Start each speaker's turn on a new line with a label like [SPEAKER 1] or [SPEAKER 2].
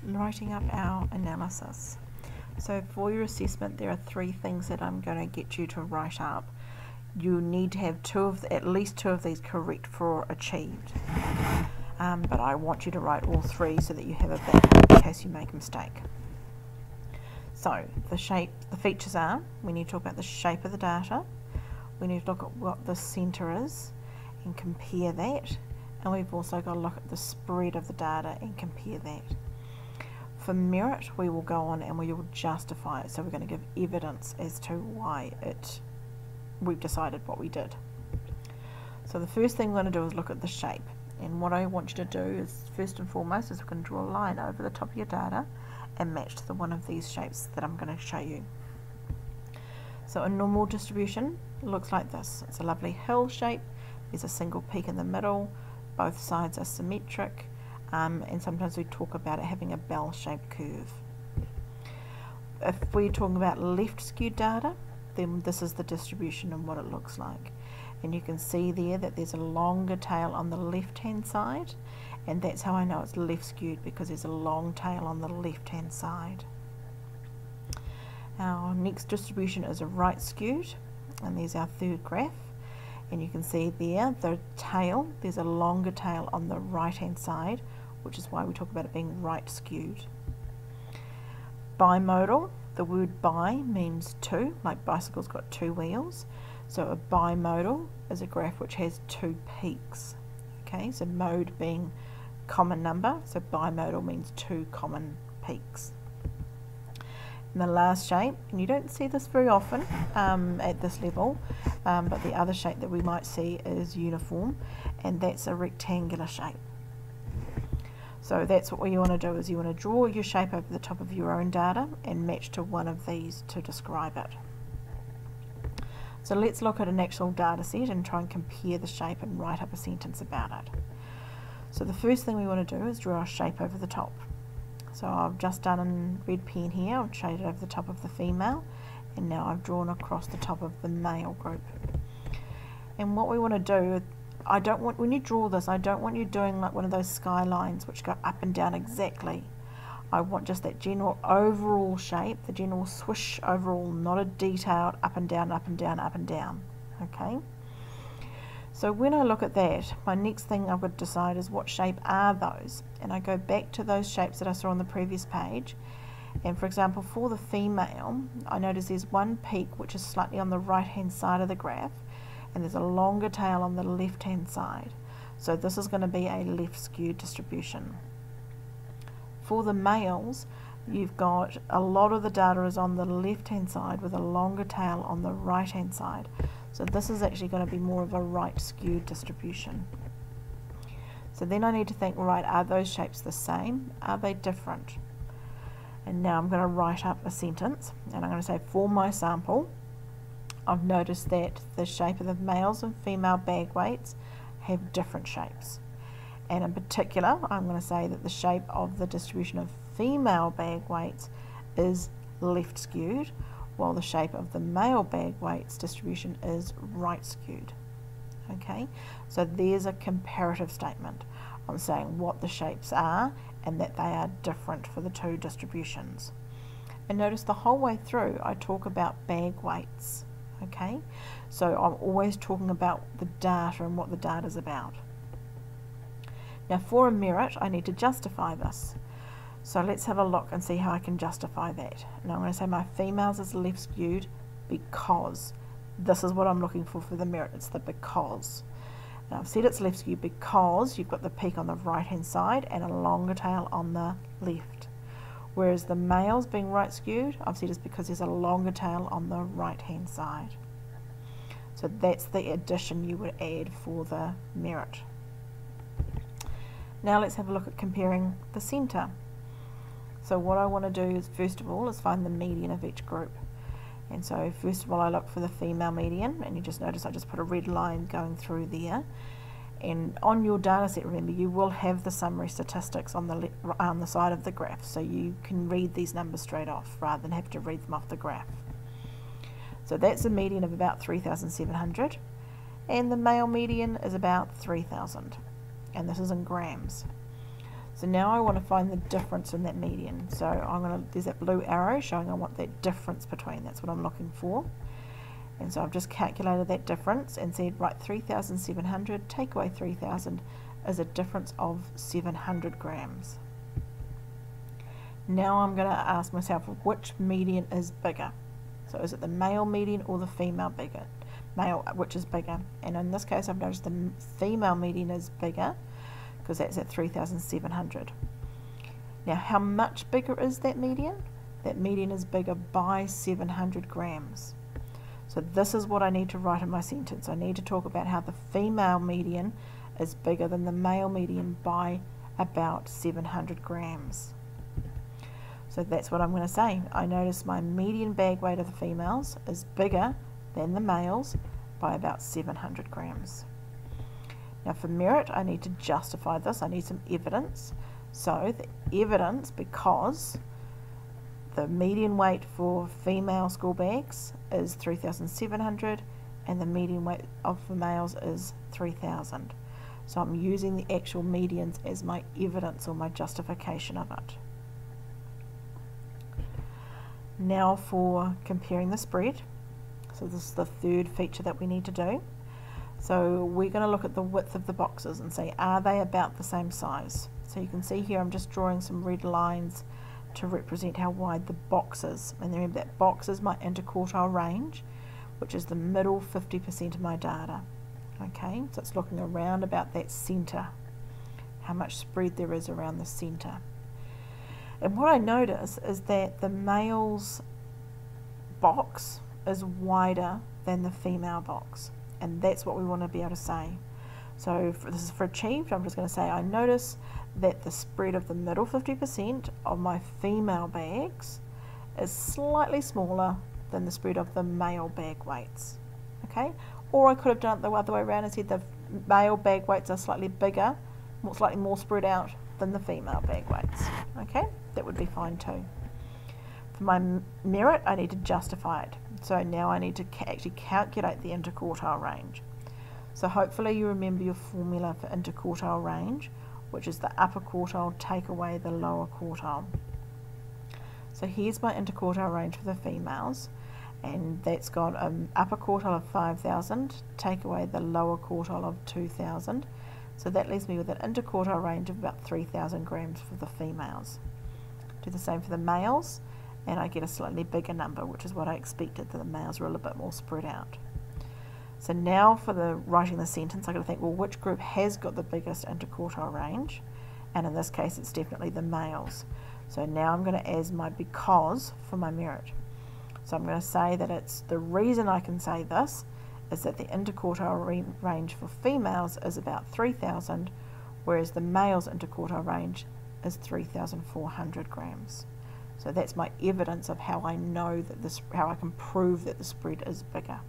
[SPEAKER 1] writing up our analysis. So for your assessment, there are 3 things that I'm going to get you to write up. You need to have at least two of these correct for achieved. But I want you to write all 3 so that you have a backup in case you make a mistake. So the features are, we need to talk about the shape of the data, we need to look at what the centre is and compare that, and we've also got to look at the spread of the data and compare that. For merit, we will go on and we will justify it, so we're going to give evidence as to why we've decided what we did. So the first thing we're going to do is look at the shape, and what I want you to do is, first and foremost, is we're going to draw a line over the top of your data and match to one of these shapes that I'm going to show you. So a normal distribution looks like this. It's a lovely hill shape, there's a single peak in the middle, both sides are symmetric, and sometimes we talk about it having a bell-shaped curve. If we're talking about left skewed data, then this is the distribution and what it looks like. And you can see there that there's a longer tail on the left hand side, and that's how I know it's left skewed, because there's a long tail on the left hand side. Our next distribution is a right skewed, and there's our third graph, and you can see there the tail, there's a longer tail on the right hand side, which is why we talk about it being right skewed. Bimodal, the word bi means 2, like bicycle's got 2 wheels. So a bimodal is a graph which has 2 peaks. Okay, so mode being common number, so bimodal means 2 common peaks. And the last shape, and you don't see this very often at this level, but the other shape that we might see is uniform, and that's a rectangular shape. So that's what you want to do, is you want to draw your shape over the top of your own data and match to one of these to describe it. So let's look at an actual data set and try and compare the shape and write up a sentence about it. So the first thing we want to do is draw our shape over the top. So I've just done in red pen here, I've shaded over the top of the female, and now I've drawn across the top of the male group. And what we want to do, when you draw this, I don't want you doing like one of those skylines which go up and down exactly. I want just that general overall shape, the general swish overall, not a detailed up and down, up and down, up and down. Okay? So when I look at that, my next thing I've got to decide is what shape are those? And I go back to those shapes that I saw on the previous page. And for example, for the female, I notice there's one peak which is slightly on the right hand side of the graph, and there's a longer tail on the left hand side. So this is going to be a left skewed distribution. For the males, you've got a lot of the data is on the left hand side with a longer tail on the right hand side. So this is actually going to be more of a right skewed distribution. So then I need to think, right, are those shapes the same? Are they different? And now I'm going to write up a sentence, and I'm going to say, for my sample, I've noticed that the shape of the males and female bag weights have different shapes. And in particular, I'm going to say that the shape of the distribution of female bag weights is left skewed, while the shape of the male bag weights distribution is right skewed. Okay, so there's a comparative statement. I'm saying what the shapes are and that they are different for the 2 distributions. And notice the whole way through I talk about bag weights. Okay, so I'm always talking about the data and what the data is about. Now for a merit, I need to justify this. So let's have a look and see how I can justify that. And I'm going to say my females is left skewed because this is what I'm looking for the merit. It's the because. And I've said it's left skewed because you've got the peak on the right hand side and a longer tail on the left. Whereas the males being right skewed, I've said it's because there's a longer tail on the right hand side. So that's the addition you would add for the merit. Now let's have a look at comparing the centre. So what I want to do is, first of all, is find the median of each group. And so first of all I look for the female median, and you just notice I just put a red line going through there. And on your data set, remember, you will have the summary statistics on the side of the graph, so you can read these numbers straight off rather than have to read them off the graph. So that's a median of about 3,700, and the male median is about 3,000, and this is in grams. So now I want to find the difference in that median. So there's that blue arrow showing I want that difference between, that's what I'm looking for. And so I've just calculated that difference and said, right, 3,700, take away 3,000 is a difference of 700 grams. Now I'm going to ask myself which median is bigger. So is it the male median or the female male, which is bigger? And in this case I've noticed the female median is bigger because that's at 3,700. Now how much bigger is that median? That median is bigger by 700 grams. So this is what I need to write in my sentence. I need to talk about how the female median is bigger than the male median by about 700 grams. So that's what I'm going to say. I notice my median bag weight of the females is bigger than the males by about 700 grams. Now for merit, I need to justify this. I need some evidence. So the evidence, because the median weight for female school bags is 3,700 and the median weight of the males is 3,000. So I'm using the actual medians as my evidence or my justification of it. Now for comparing the spread. So this is the third feature that we need to do. So we're going to look at the width of the boxes and see, are they about the same size? So you can see here I'm just drawing some red lines to represent how wide the box is. And remember that box is my interquartile range, which is the middle 50% of my data. Okay, so it's looking around about that centre, how much spread there is around the centre. And what I notice is that the male's box is wider than the female box, and that's what we want to be able to say. So this is for achieved. I'm just going to say I notice that the spread of the middle 50% of my female bags is slightly smaller than the spread of the male bag weights. Okay, or I could have done it the other way around and said the male bag weights are slightly bigger, slightly more spread out than the female bag weights. Okay, that would be fine too. For my merit, I need to justify it. So now I need to actually calculate the interquartile range. So hopefully you remember your formula for interquartile range, which is the upper quartile take away the lower quartile. So here's my interquartile range for the females, and that's got an upper quartile of 5,000, take away the lower quartile of 2,000. So that leaves me with an interquartile range of about 3,000 grams for the females. Do the same for the males, and I get a slightly bigger number, which is what I expected, that the males were a little bit more spread out. So now for writing the sentence, I've got to think, well, which group has got the biggest interquartile range? And in this case, it's definitely the males. So now I'm going to add my because for my merit. So I'm going to say that it's the reason I can say this is that the interquartile range for females is about 3,000, whereas the male's interquartile range is 3,400 grams. So that's my evidence of how I know that how I can prove that the spread is bigger.